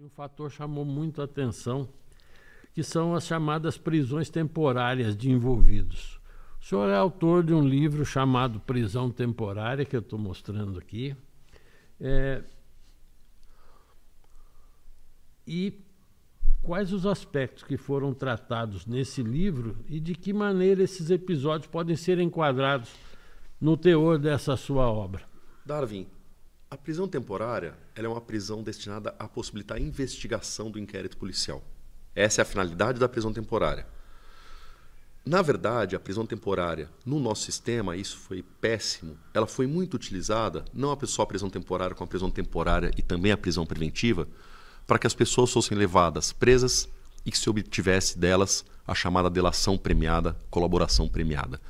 um fator chamou muito a atenção, que são as chamadas prisões temporárias de envolvidos. O senhor é autor de um livro chamado Prisão Temporária, que eu estou mostrando aqui. E quais os aspectos que foram tratados nesse livro e de que maneira esses episódios podem ser enquadrados no teor dessa sua obra? Darwin, a prisão temporária ela é uma prisão destinada a possibilitar a investigação do inquérito policial. Essa é a finalidade da prisão temporária. Na verdade, a prisão temporária, no nosso sistema, isso foi péssimo, ela foi muito utilizada, não só a prisão temporária, como a prisão temporária e também a prisão preventiva, para que as pessoas fossem levadas presas e que se obtivesse delas a chamada delação premiada, colaboração premiada.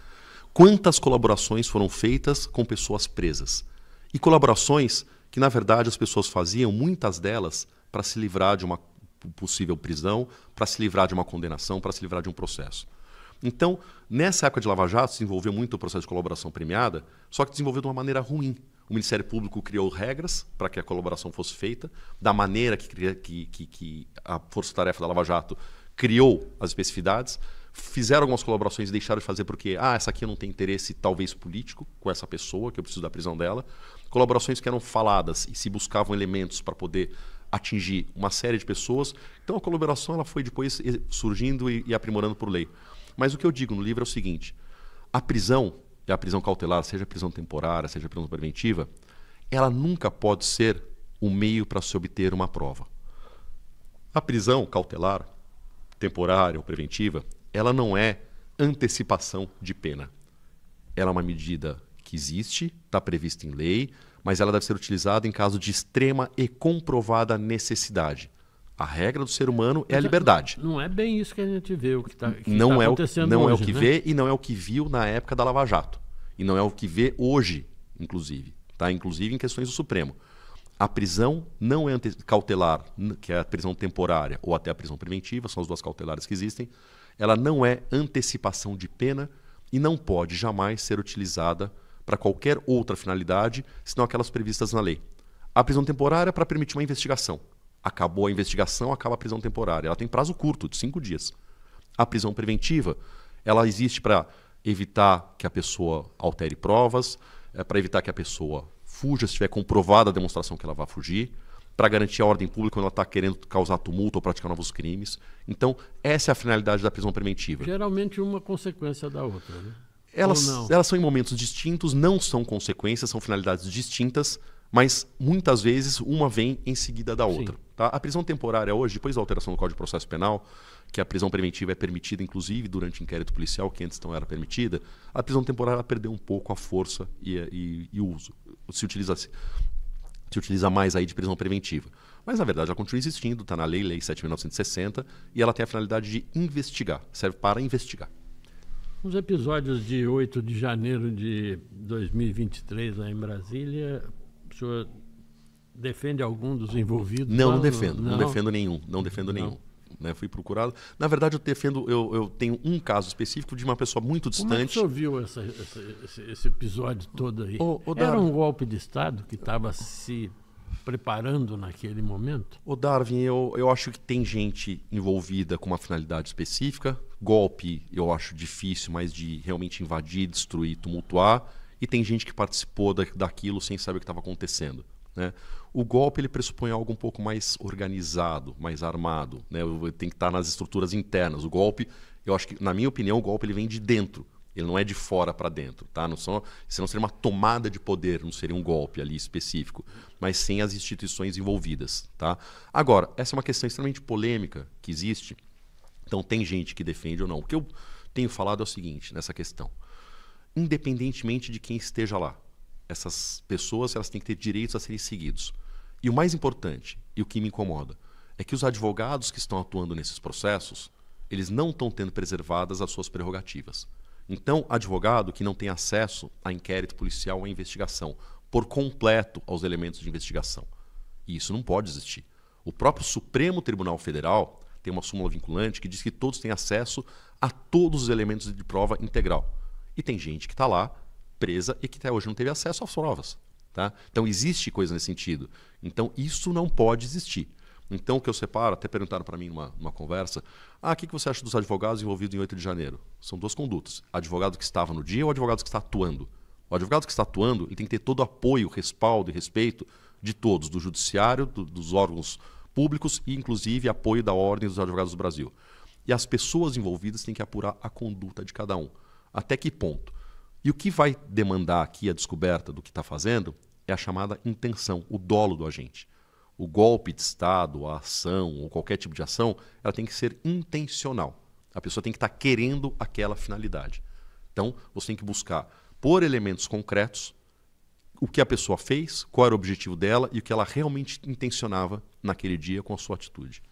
Quantas colaborações foram feitas com pessoas presas? E colaborações que, na verdade, as pessoas faziam, muitas delas, para se livrar de uma possível prisão, para se livrar de uma condenação, para se livrar de um processo. Então, nessa época de Lava Jato, se desenvolveu muito o processo de colaboração premiada, só que desenvolveu de uma maneira ruim. O Ministério Público criou regras para que a colaboração fosse feita, da maneira que a Força-Tarefa da Lava Jato criou as especificidades, fizeram algumas colaborações e deixaram de fazer porque essa aqui eu não tenho interesse talvez político com essa pessoa, que eu preciso da prisão dela. Colaborações que eram faladas e se buscavam elementos para poder atingir uma série de pessoas. Então a colaboração ela foi depois surgindo e aprimorando por lei. Mas o que eu digo no livro é o seguinte, a prisão cautelar, seja a prisão temporária, seja a prisão preventiva, ela nunca pode ser um meio para se obter uma prova. A prisão cautelar, temporária ou preventiva, ela não é antecipação de pena. Ela é uma medida que existe, está prevista em lei, mas ela deve ser utilizada em caso de extrema e comprovada necessidade. A regra do ser humano é a liberdade. Não é bem isso que a gente vê, o que está acontecendo hoje. Não é o que vê e não é o que viu na época da Lava Jato. E não é o que vê hoje, inclusive. Tá? Inclusive em questões do Supremo. A prisão não é cautelar, que é a prisão temporária, ou até a prisão preventiva, são as duas cautelares que existem. Ela não é antecipação de pena e não pode jamais ser utilizada para qualquer outra finalidade, senão aquelas previstas na lei. A prisão temporária é para permitir uma investigação. Acabou a investigação, acaba a prisão temporária. Ela tem prazo curto, de 5 dias. A prisão preventiva, ela existe para evitar que a pessoa altere provas, para evitar que a pessoa fuja se tiver comprovada a demonstração que ela vai fugir, para garantir a ordem pública quando ela está querendo causar tumulto ou praticar novos crimes. Então, essa é a finalidade da prisão preventiva. Geralmente uma consequência da outra, né? Elas são em momentos distintos, não são consequências, são finalidades distintas, mas muitas vezes uma vem em seguida da outra. Tá? A prisão temporária hoje, depois da alteração do Código de Processo Penal, que a prisão preventiva é permitida, inclusive, durante inquérito policial, que antes não era permitida, a prisão temporária perdeu um pouco a força e o uso. Se utiliza mais aí de prisão preventiva. Mas, na verdade, ela continua existindo, está na Lei 7.960, e ela tem a finalidade de investigar, serve para investigar. Nos episódios de 8 de janeiro de 2023, lá em Brasília, o senhor defende algum dos envolvidos? Não defendo nenhum. Né, fui procurado. Na verdade, eu tenho um caso específico de uma pessoa muito distante. Como é que o senhor viu esse episódio todo aí? Era um golpe de Estado que estava se preparando naquele momento? Darwin, eu acho que tem gente envolvida com uma finalidade específica. Golpe eu acho difícil, mas de realmente invadir, destruir, tumultuar. E tem gente que participou daquilo sem saber o que estava acontecendo. Né? O golpe ele pressupõe algo um pouco mais organizado, mais armado, né? Tem que estar nas estruturas internas. O golpe, eu acho que, na minha opinião, o golpe ele vem de dentro, ele não é de fora para dentro. Tá? Senão seria uma tomada de poder, não seria um golpe ali específico, mas sem as instituições envolvidas. Tá? Agora, essa é uma questão extremamente polêmica que existe, então tem gente que defende ou não. O que eu tenho falado é o seguinte, nessa questão, independentemente de quem esteja lá, essas pessoas elas têm que ter direitos a serem seguidos. E o mais importante, e o que me incomoda, é que os advogados que estão atuando nesses processos, eles não estão tendo preservadas as suas prerrogativas. Então, advogado que não tem acesso a inquérito policial ou a investigação, por completo aos elementos de investigação. E isso não pode existir. O próprio Supremo Tribunal Federal tem uma súmula vinculante que diz que todos têm acesso a todos os elementos de prova integral. E tem gente que está lá presa e que até hoje não teve acesso às provas. Tá? Então existe coisa nesse sentido. Então isso não pode existir. Então, o que eu separo, até perguntaram para mim numa conversa, o que você acha dos advogados envolvidos em 8 de janeiro? São duas condutas. Advogado que estava no dia ou advogado que está atuando? O advogado que está atuando, ele tem que ter todo o apoio, respaldo e respeito de todos, do judiciário, dos órgãos públicos e, inclusive, apoio da Ordem dos Advogados do Brasil. E as pessoas envolvidas têm que apurar a conduta de cada um. Até que ponto? E o que vai demandar aqui a descoberta do que está fazendo é a chamada intenção, o dolo do agente. O golpe de Estado, a ação ou qualquer tipo de ação, ela tem que ser intencional. A pessoa tem que estar querendo aquela finalidade. Então, você tem que buscar, por elementos concretos, o que a pessoa fez, qual era o objetivo dela e o que ela realmente intencionava naquele dia com a sua atitude.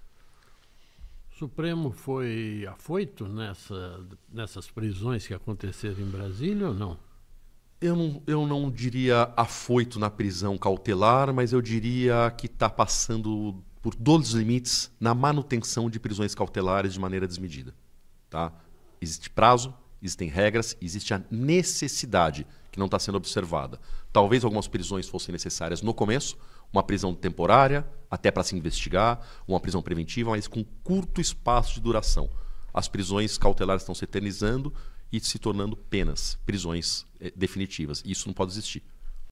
O Supremo foi afoito nessas prisões que aconteceram em Brasília ou não? Eu não diria afoito na prisão cautelar, mas eu diria que está passando por todos os limites na manutenção de prisões cautelares de maneira desmedida. Tá? Existe prazo, existem regras, existe a necessidade que não está sendo observada. Talvez algumas prisões fossem necessárias no começo, uma prisão temporária, até para se investigar, uma prisão preventiva, mas com curto espaço de duração. As prisões cautelares estão se eternizando e se tornando penas, prisões definitivas. Isso não pode existir.